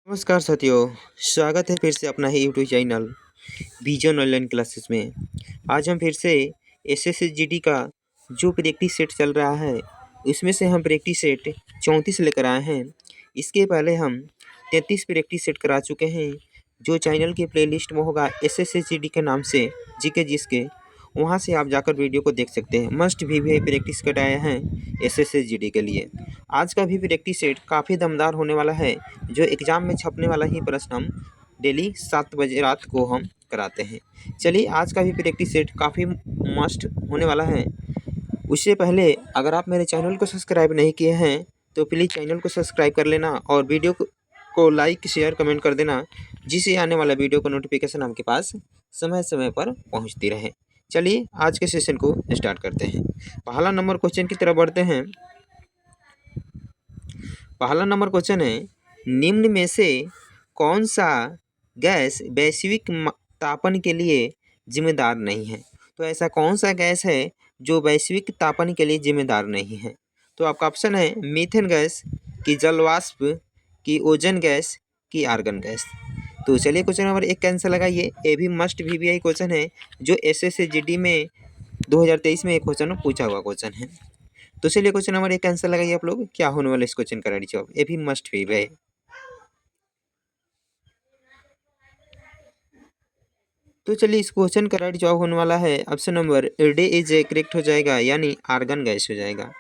नमस्कार साथियों। स्वागत है फिर से अपना ही YouTube channel Vision online classes में। आज हम फिर से एसएससीजीडी का जो प्रैक्टिस सेट चल रहा है उसमें से हम प्रैक्टिस सेट 34 लेकर आए हैं। इसके पहले हम 33 प्रैक्टिस सेट करा चुके हैं, जो चैनल की प्लेलिस्ट में होगा एसएससीजीडी के नाम से जीके जिसके, वहाँ से आप जाकर वीडियो को देख सकते हैं। मस्ट भी प्रैक्टिस कराए हैं एसएससीजीडी के लिए। आज का भी प्रैक्टिस सेट काफ़ी दमदार होने वाला है, जो एग्ज़ाम में छपने वाला ही प्रश्न हम डेली 7 बजे रात को हम कराते हैं। चलिए, आज का भी प्रैक्टिस सेट काफ़ी मस्ट होने वाला है। उससे पहले अगर आप मेरे चैनल को सब्सक्राइब नहीं किए हैं तो प्लीज़ चैनल को सब्सक्राइब कर लेना और वीडियो को लाइक शेयर कमेंट कर देना, जिससे आने वाला वीडियो का नोटिफिकेशन आपके पास समय समय पर पहुंचती रहे। चलिए, आज के सेशन को स्टार्ट करते हैं। पहला नंबर क्वेश्चन की तरफ बढ़ते हैं। पहला नंबर क्वेश्चन है, निम्न में से कौन सा गैस वैश्विक तापन के लिए जिम्मेदार नहीं है? तो ऐसा कौन सा गैस है जो वैश्विक तापन के लिए जिम्मेदार नहीं है? तो आपका ऑप्शन है मीथेन गैस, की जलवाष्प, की ओजोन गैस, की आर्गन गैस। तो चलिए, क्वेश्चन नंबर 1 का आंसर लगाइए। ये भी मस्ट VVI क्वेश्चन है, जो SSCGD में 2023 में एक क्वेश्चन पूछा हुआ क्वेश्चन है। तो चलिए, क्वेश्चन नंबर 1 का आंसर लगाइए आप लोग। क्या होने वाला इस क्वेश्चन का राइट जवाब? ये भी मस्ट VVI। तो चलिए, इस क्वेश्चन का राइट जवाब होने वाला है option number D is correct हो जाएगा, यानी आर्गन गैस हो जाएगा।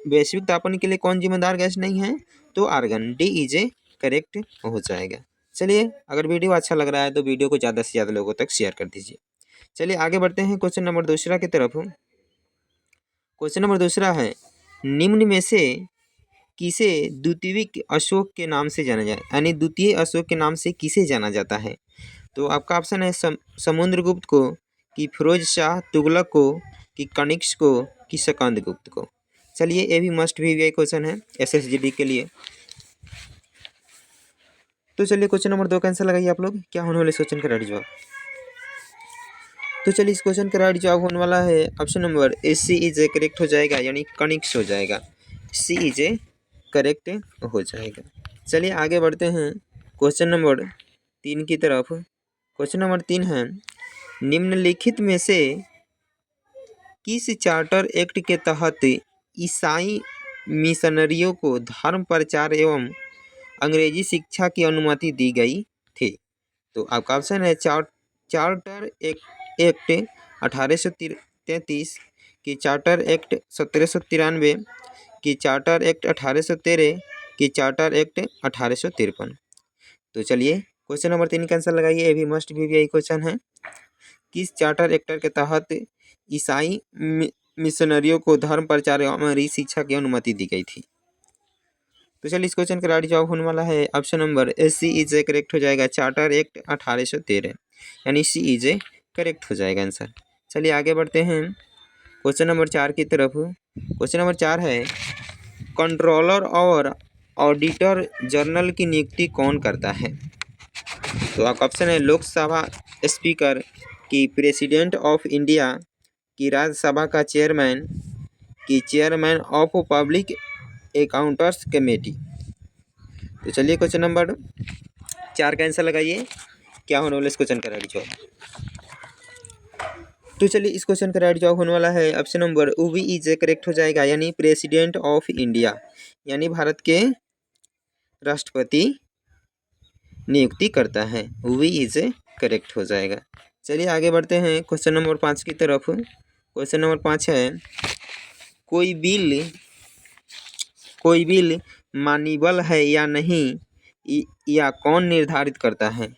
वैश्विक तापन के लिए कौन जिम्मेदार गैस नहीं है? तो आर्गन, डी इज करेक्ट हो जाएगा। चलिए, अगर वीडियो अच्छा लग रहा है तो वीडियो को ज़्यादा से ज़्यादा लोगों तक शेयर कर दीजिए। चलिए, आगे बढ़ते हैं क्वेश्चन नंबर दूसरा की तरफ। क्वेश्चन नंबर दूसरा है, निम्न में से किसे द्वितीय अशोक के नाम से जाना जाए, यानी द्वितीय अशोक के नाम से किसे जाना जाता है? तो आपका ऑप्शन है समुद्रगुप्त को, कि फिरोज शाह तुगलक को, कि कनिष्क को, कि स्कंदगुप्त को। चलिए, ये भी मस्ट भी क्वेश्चन है SSGD के लिए। तो चलिए, क्वेश्चन नंबर 2 का आंसर लगाइए आप लोग। क्या होने वाले इस क्वेश्चन का राइट जवाब? तो चलिए, इस क्वेश्चन का राइट जवाब होने वाला है option number C is correct हो जाएगा, यानी कनिष्क हो जाएगा। सी इज करेक्ट हो जाएगा। चलिए, आगे बढ़ते हैं क्वेश्चन नंबर 3 की तरफ। क्वेश्चन नंबर 3 है, निम्नलिखित में से किस चार्टर एक्ट के तहत ईसाई मिशनरियों को धर्म प्रचार एवं अंग्रेजी शिक्षा की अनुमति दी गई थी? तो आपका ऑप्शन है चार्टर एक्ट 1833, की चार्टर एक्ट 1793, की चार्टर एक्ट 1813, की चार्टर एक्ट 1853। तो चलिए, क्वेश्चन नंबर 3 का आंसर लगाइए। ये भी मस्ट VVI क्वेश्चन है। किस चार्टर एक्ट के तहत ईसाई मिशनरियों को धर्म प्रचार एवं अंग्रेजी शिक्षा की अनुमति दी गई थी? तो चलिए, इस क्वेश्चन का राइट जवाब होने वाला है option number C is correct हो जाएगा, चार्टर एक्ट 1813, यानी सी इज करेक्ट हो जाएगा आंसर। चलिए, आगे बढ़ते हैं क्वेश्चन नंबर 4 की तरफ। क्वेश्चन नंबर 4 है, कंट्रोलर और ऑडिटर जनरल की नियुक्ति कौन करता है? तो आपका ऑप्शन है लोकसभा स्पीकर, की प्रेसिडेंट ऑफ इंडिया, की राज्यसभा का चेयरमैन, की chairman of public accounts committee. तो चलिए, क्वेश्चन नंबर 4 का आंसर लगाइए। क्या होने वाला इस क्वेश्चन का राइट जवाब? तो चलिए, इस क्वेश्चन का राइट जवाब होने वाला है option number B is correct हो जाएगा, यानी प्रेसिडेंट ऑफ इंडिया, यानी भारत के राष्ट्रपति नियुक्ति करता है। वी इज करेक्ट हो जाएगा। चलिए, आगे बढ़ते हैं क्वेश्चन नंबर 5 की तरफ। क्वेश्चन नंबर 5 है, कोई बिल मान्यबल है या नहीं, यह कौन निर्धारित करता है?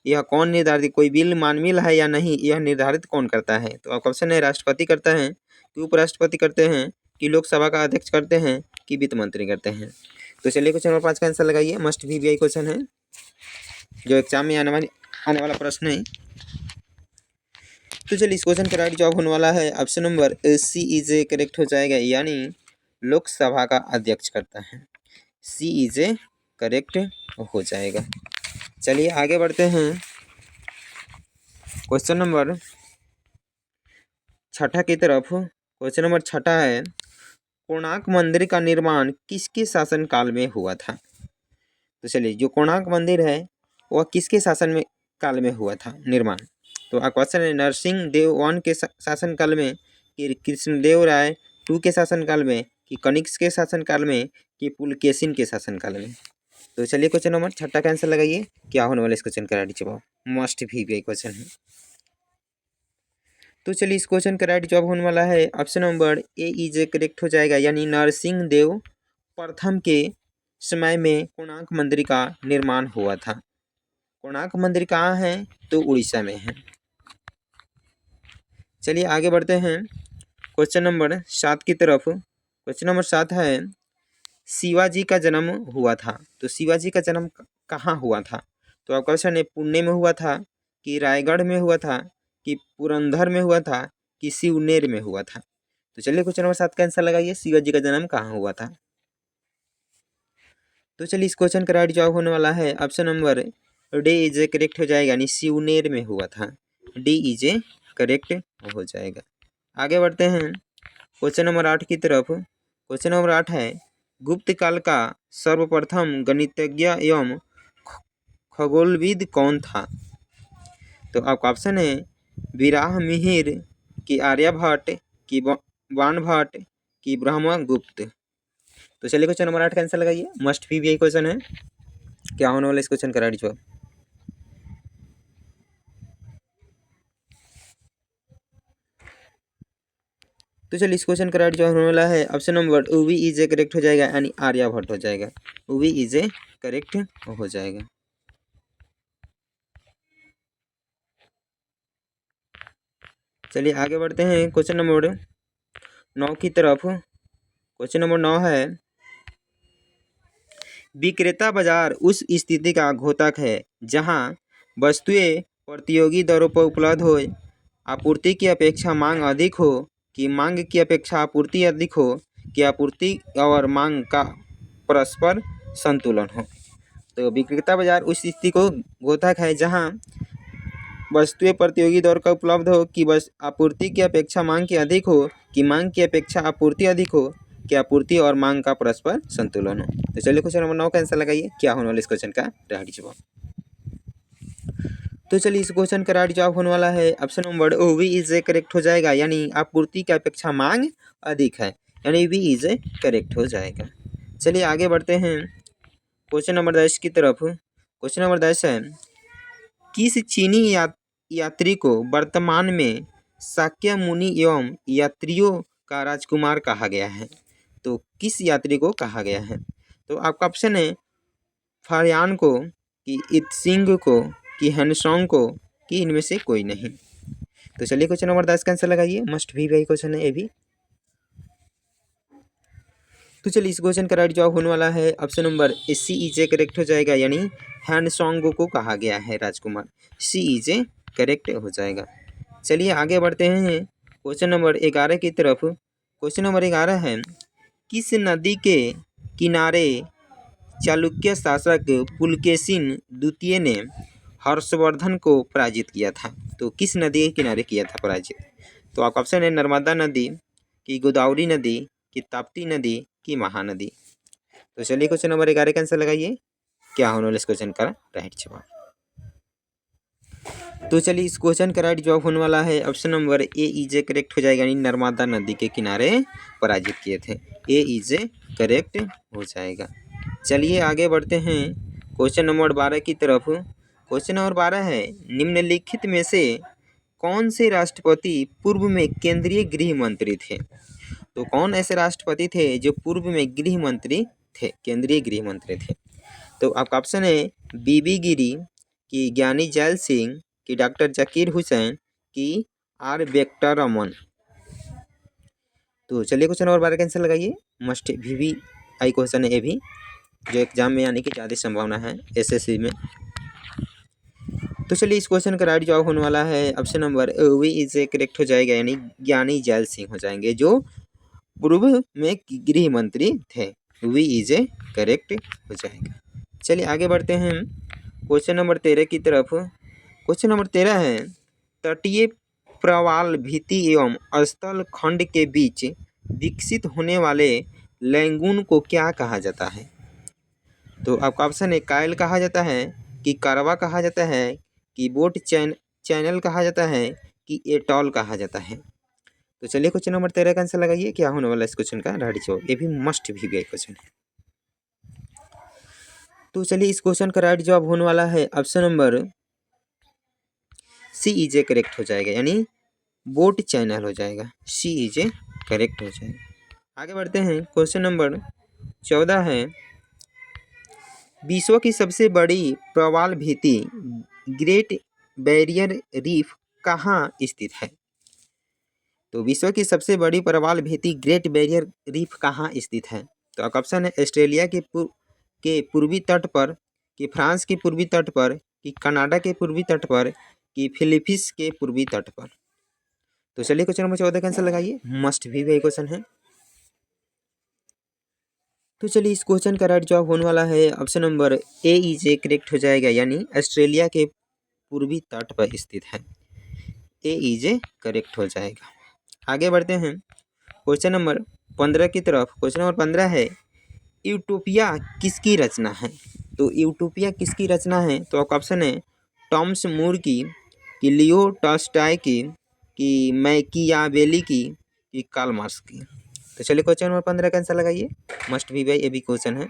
यह कौन निर्धारित, कोई बिल मान्यबल है या नहीं, यह निर्धारित कौन करता है? तो आपका ऑप्शन है राष्ट्रपति करता है, कि उपराष्ट्रपति करते हैं, कि लोकसभा का अध्यक्ष करते हैं, कि वित्त मंत्री करते हैं। तो चलिए, क्वेश्चन नंबर 5 का आंसर लगाइए। मस्ट VVI क्वेश्चन है, जो एग्जाम में आने वाला प्रश्न है। तो चलिए, इस क्वेश्चन का राइट जवाब होने वाला है option number C is correct हो जाएगा, यानी लोकसभा का अध्यक्ष करता है। सी इज करेक्ट हो जाएगा। चलिए, आगे बढ़ते हैं क्वेश्चन नंबर 6 की तरफ। क्वेश्चन नंबर 6 है, कोणार्क मंदिर का निर्माण किसके शासनकाल में हुआ था? तो चलिए, जो कोणार्क मंदिर है वह किसके शासन में काल में हुआ था निर्माण? तो क्वेश्चन है नरसिंह देव वन के शासन काल में, कि कृष्णदेव राय टू के शासन काल में, कि कनिष्क के शासन काल में, कि पुलकेशिन के शासन काल में। तो चलिए क्वेश्चन नंबर 6 का आंसर लगाइए। क्या होने वाला इस क्वेश्चन का राइट जवाब? मस्ट भी क्वेश्चन है। तो चलिए, इस क्वेश्चन का राइट जवाब होने वाला है option number A is correct हो जाएगा, यानी नरसिंह देव प्रथम के समय में कोणार्क मंदिर का निर्माण हुआ था। कोणार्क मंदिर कहाँ है? तो उड़ीसा में है। चलिए आगे बढ़ते हैं क्वेश्चन नंबर 7 की तरफ। क्वेश्चन नंबर 7 है शिवाजी का जन्म हुआ था। तो शिवाजी का जन्म कहाँ हुआ था? तो आपका क्वेश्चन है पुणे में हुआ था, कि रायगढ़ में हुआ था, कि पुरंदर में हुआ था, कि शिवनेर में हुआ था। तो चलिए क्वेश्चन नंबर 7 का आंसर लगाइए, शिवाजी का जन्म कहाँ हुआ था? तो चलिए, इस क्वेश्चन का राइट जवाब होने वाला है option number D is a correct हो जाएगा, यानी शिवनेर में हुआ था। डी इज ए करेक्ट हो जाएगा। आगे बढ़ते हैं क्वेश्चन नंबर 8 की तरफ। क्वेश्चन नंबर 8 है गुप्त काल का सर्वप्रथम गणितज्ञ एवं खगोलविद कौन था? तो आपका ऑप्शन है विराह मिहिर, कि आर्यभट्ट, कि बाणभट्ट, कि ब्रह्मगुप्त। तो चलिए क्वेश्चन नंबर 8 का आंसर लगाइए। मस्ट भी यही क्वेश्चन है। क्या होने वाला इस क्वेश्चन का राइट जवाब? तो चलिए, इस क्वेश्चन का राइट जवाब होने वाला है option number B is a correct हो जाएगा, यानी आर्यभट्ट हो जाएगा। वी इज ए करेक्ट हो जाएगा। चलिए आगे बढ़ते हैं क्वेश्चन नंबर 9 की तरफ। क्वेश्चन नंबर 9 है विक्रेता बाजार उस स्थिति का घोतक है जहां वस्तुएं प्रतियोगी दरों पर उपलब्ध हो, आपूर्ति की अपेक्षा मांग अधिक हो, कि मांग की अपेक्षा आपूर्ति अधिक हो, कि आपूर्ति और मांग का परस्पर संतुलन हो। तो विक्रेता बाजार उस स्थिति को घोतक है जहां वस्तुएं प्रतियोगी दर का उपलब्ध हो, कि बस आपूर्ति की अपेक्षा मांग की अधिक हो, कि मांग की अपेक्षा आपूर्ति अधिक हो, कि आपूर्ति और मांग का परस्पर संतुलन हो। तो चलिए क्वेश्चन नंबर 9 का आंसर लगाइए। क्या होने वाला इस क्वेश्चन का राइट जवाब? तो चलिए, इस क्वेश्चन का राइट जवाब होने वाला है option number O B is a correct हो जाएगा, यानी आपूर्ति की अपेक्षा मांग अधिक है, यानी वी इज ए करेक्ट हो जाएगा। चलिए आगे बढ़ते हैं क्वेश्चन नंबर 10 की तरफ। क्वेश्चन नंबर 10 है किस चीनी यात्री को वर्तमान में शाक्य मुनि एवं यात्रियों का राजकुमार कहा गया है? तो किस यात्री को कहा गया है? तो आपका ऑप्शन है फारयान को, कि इत्सिंग को, कि हैंसोंग को, कि इनमें से कोई नहीं। तो चलिए क्वेश्चन नंबर 10 का आंसर लगाइए। मस्ट भी वही क्वेश्चन है ये भी। तो चलिए, इस क्वेश्चन का राइट जवाब होने वाला है option number C is a correct हो जाएगा, यानी हैंसोंग को कहा गया है राजकुमार। सी इज ए करेक्ट हो जाएगा। चलिए आगे बढ़ते हैं क्वेश्चन नंबर 11 की तरफ। क्वेश्चन नंबर 11 है किस नदी के किनारे चालुक्य शासक पुलकेशिन द्वितीय ने हर्षवर्धन को पराजित किया था? तो किस नदी के किनारे किया था पराजित? तो आपका ऑप्शन है नर्मदा नदी, कि गोदावरी नदी, कि ताप्ती नदी, कि महानदी। तो चलिए क्वेश्चन नंबर 11 का आंसर लगाइए। क्या होने वाला इस क्वेश्चन का राइट जवाब? तो चलिए, इस क्वेश्चन का राइट जवाब होने वाला है option number A is a correct हो जाएगा, यानी नर्मदा नदी के किनारे पराजित किए थे। ए इज ए करेक्ट हो जाएगा। चलिए आगे बढ़ते हैं क्वेश्चन नंबर 12 की तरफ। क्वेश्चन नंबर 12 है निम्नलिखित में से कौन से राष्ट्रपति पूर्व में केंद्रीय गृह मंत्री थे? तो कौन ऐसे राष्ट्रपति थे जो पूर्व में गृह मंत्री थे, केंद्रीय गृह मंत्री थे? तो आपका ऑप्शन है बीबी गिरी, कि ज्ञानी जैल सिंह, कि डॉक्टर जकीर हुसैन, कि आर वेंकटरमन। तो चलिए क्वेश्चन नंबर 12 का आंसर लगाइए। मस्ट भी आई क्वेश्चन है ये भी, जो एग्जाम में आने की ज़्यादा संभावना है एसएससी में। तो चलिए, इस क्वेश्चन का राइट जवाब होने वाला है option number B is a correct हो जाएगा, यानी ज्ञानी जैल सिंह हो जाएंगे, जो पूर्व में गृह मंत्री थे। वी इज ए करेक्ट हो जाएगा। चलिए आगे बढ़ते हैं क्वेश्चन नंबर 13 की तरफ। क्वेश्चन नंबर 13 है तटीय प्रवाल भित्ति एवं स्थल खंड के बीच विकसित होने वाले लैगून को क्या कहा जाता है? तो आपका ऑप्शन है कायल कहा जाता है कि करवा कहा जाता है कि बोट चैनल कहा जाता है कि एटॉल कहा जाता है। तो चलिए क्वेश्चन नंबर 13 का आंसर लगाइए, क्या होने वाला है इस क्वेश्चन का राइट जवाब। ये भी मस्ट भी गए क्वेश्चन है। तो चलिए इस क्वेश्चन का राइट जवाब होने वाला है option number C is a correct हो जाएगा, यानी बोट चैनल हो जाएगा। सी इज ए करेक्ट हो जाएगा। आगे बढ़ते हैं, क्वेश्चन नंबर 14 है विश्व की सबसे बड़ी प्रवाल भित्ति ग्रेट बैरियर रीफ कहाँ स्थित है। तो विश्व की सबसे बड़ी प्रवाल भित्ति ग्रेट बैरियर रीफ कहाँ स्थित है। तो आपका ऑप्शन है ऑस्ट्रेलिया के पूर्वी तट पर, कि फ्रांस के पूर्वी तट पर, कि कनाडा के पूर्वी तट पर, कि फिलीपींस के पूर्वी तट पर। तो चलिए क्वेश्चन नंबर 14 का आंसर लगाइए, मस्ट भी वही क्वेश्चन है। तो चलिए इस क्वेश्चन का राइट जवाब होने वाला है option number A is a correct हो जाएगा, यानी ऑस्ट्रेलिया के पूर्वी तट पर स्थित है। ए इज ए करेक्ट हो जाएगा। आगे बढ़ते हैं क्वेश्चन नंबर 15 की तरफ। क्वेश्चन नंबर 15 है यूटोपिया किसकी रचना है। तो यूटोपिया किसकी रचना है। तो आपका ऑप्शन है टॉमस मूर की, कि लियो टॉल्स्टॉय की, कि मैकियावेली की, कि कार्ल मार्क्स की। तो चलिए क्वेश्चन नंबर 15 का आंसर लगाइए, मस्ट भी भाई ये भी क्वेश्चन है,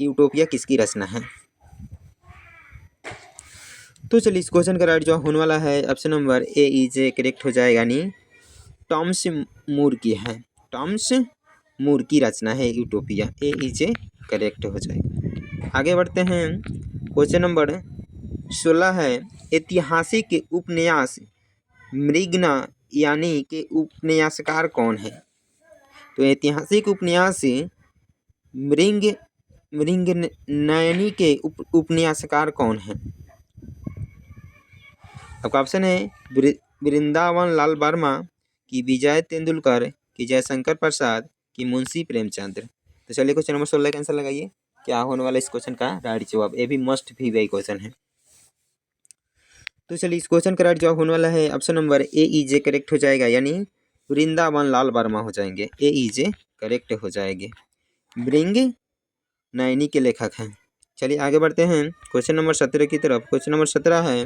यूटोपिया किसकी रचना है। तो चलिए इस क्वेश्चन का राइट जवाब होने वाला है option number A is a correct हो जाएगा, यानी टॉमस मूर की है। टॉमस मूर की रचना है utopia. A is a correct हो जाएगा। आगे बढ़ते हैं, क्वेश्चन नंबर 16 है ऐतिहासिक उपन्यास मृगना यानी के उपन्यासकार कौन है। तो ऐतिहासिक उपन्यास मृगनयनी के उपन्यासकार कौन है। आपका ऑप्शन है वृंदावन लाल वर्मा, कि विजय तेंदुलकर, कि जयशंकर प्रसाद, कि मुंशी प्रेमचंद। तो चलिए क्वेश्चन नंबर 16 का आंसर लगाइए, क्या होने वाला इस क्वेश्चन का राइट जवाब। ये भी मस्ट भी वही क्वेश्चन है। तो चलिए इस क्वेश्चन का राइट जवाब होने वाला है option number A is a correct हो जाएगा, यानी वृंदावन लाल वर्मा हो जाएंगे। ए इज ए करेक्ट हो जाएंगे। ब्रिंग नयनी के लेखक हैं। चलिए आगे बढ़ते हैं क्वेश्चन नंबर 17 की तरफ। क्वेश्चन नंबर 17 है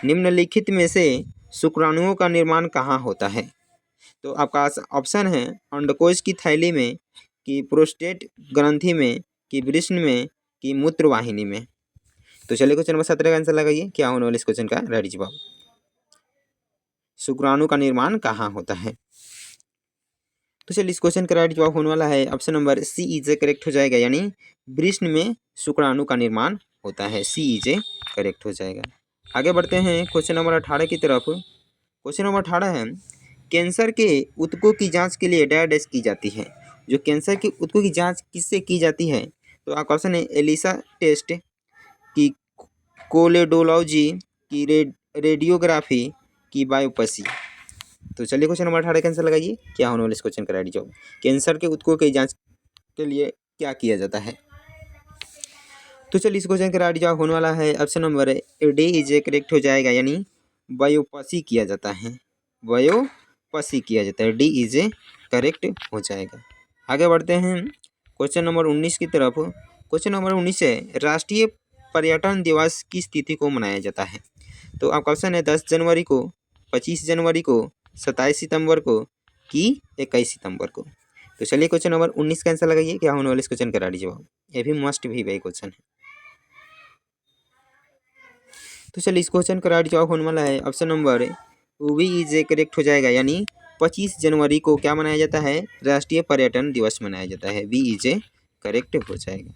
निम्नलिखित में से शुक्राणुओं का निर्माण कहाँ होता है। तो आपका ऑप्शन है अंडकोश की थैली में, कि प्रोस्टेट ग्रंथि में, कि वृषण में, कि मूत्रवाहिनी में। तो चलिए क्वेश्चन नंबर 17 का आंसर लगाइए, क्या होने वाला इस क्वेश्चन का राइट जवाब। शुक्राणु का निर्माण कहाँ होता है। तो चलिए इस क्वेश्चन का राइट जवाब होने वाला है option number C is a correct हो जाएगा, यानी वृषण में शुक्राणु का निर्माण होता है। सी इज ए करेक्ट हो जाएगा। आगे बढ़ते हैं क्वेश्चन नंबर 18 की तरफ। क्वेश्चन नंबर 18 है कैंसर के ऊतकों की जांच के लिए डैश की जाती है। जो कैंसर के ऊतकों की जांच किससे की जाती है। तो आपका ऑप्शन है एलिसा टेस्ट, की कोलेडोलॉजी, की रेडियोग्राफी, की बायोप्सी। तो चलिए क्वेश्चन नंबर 18 का आंसर लगाइए, क्या होने वाला इस क्वेश्चन का राइट जवाब। कैंसर के ऊतकों की जांच के लिए क्या किया जाता है। तो चलिए इस क्वेश्चन का राइट जवाब होने वाला है option number D is a correct हो जाएगा, यानी बायोप्सी किया जाता है। बायोप्सी किया जाता है। डी इज ए करेक्ट हो जाएगा। आगे बढ़ते हैं क्वेश्चन नंबर 19 की तरफ। क्वेश्चन नंबर 19 है राष्ट्रीय पर्यटन दिवस किस तिथि को मनाया जाता है। तो आपका ऑप्शन है 10 जनवरी को, 25 जनवरी को, 27 सितंबर को, कि 21 सितंबर को। तो चलिए क्वेश्चन नंबर 19 का आंसर लगाइए, क्या होने वाला इस क्वेश्चन का राइट जवाब। ये भी मस्ट भी वही क्वेश्चन है। तो चलिए इस क्वेश्चन का राइट जवाब होने वाला है option number B is a correct हो जाएगा, यानी 25 जनवरी को क्या मनाया जाता है, राष्ट्रीय पर्यटन दिवस मनाया जाता है। वी इज ए करेक्ट हो जाएगा।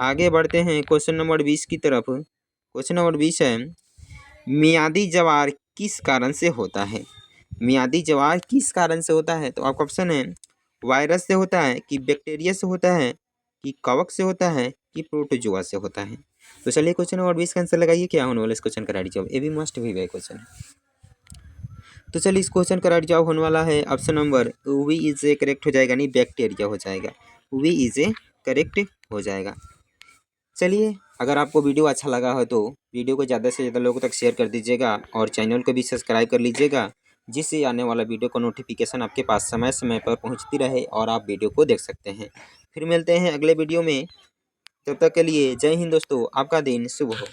आगे बढ़ते हैं क्वेश्चन नंबर 20 की तरफ। क्वेश्चन नंबर 20 है मियादी जवार किस कारण से होता है। मियादी जवार किस कारण से होता है। तो आपका ऑप्शन है वायरस से होता है, कि बैक्टीरिया से होता है, कि कवक से होता है, कि प्रोटोजोआ से होता है। तो चलिए क्वेश्चन नंबर 20 का आंसर लगाइए, क्या होने वाला इस क्वेश्चन का राइट जवाब। ये भी मस्ट भी वही क्वेश्चन है। तो चलिए इस क्वेश्चन का राइट जवाब होने वाला है option number B is a correct हो जाएगा, नहीं बैक्टीरिया हो जाएगा। वी इज ए करेक्ट हो जाएगा। चलिए अगर आपको वीडियो अच्छा लगा हो तो वीडियो को ज़्यादा से ज़्यादा लोगों तक शेयर कर दीजिएगा और चैनल को भी सब्सक्राइब कर लीजिएगा, जिससे आने वाला वीडियो का नोटिफिकेशन आपके पास समय समय पर पहुंचती रहे और आप वीडियो को देख सकते हैं। फिर मिलते हैं अगले वीडियो में। तब तक के लिए जय हिंद दोस्तों, आपका दिन शुभ हो।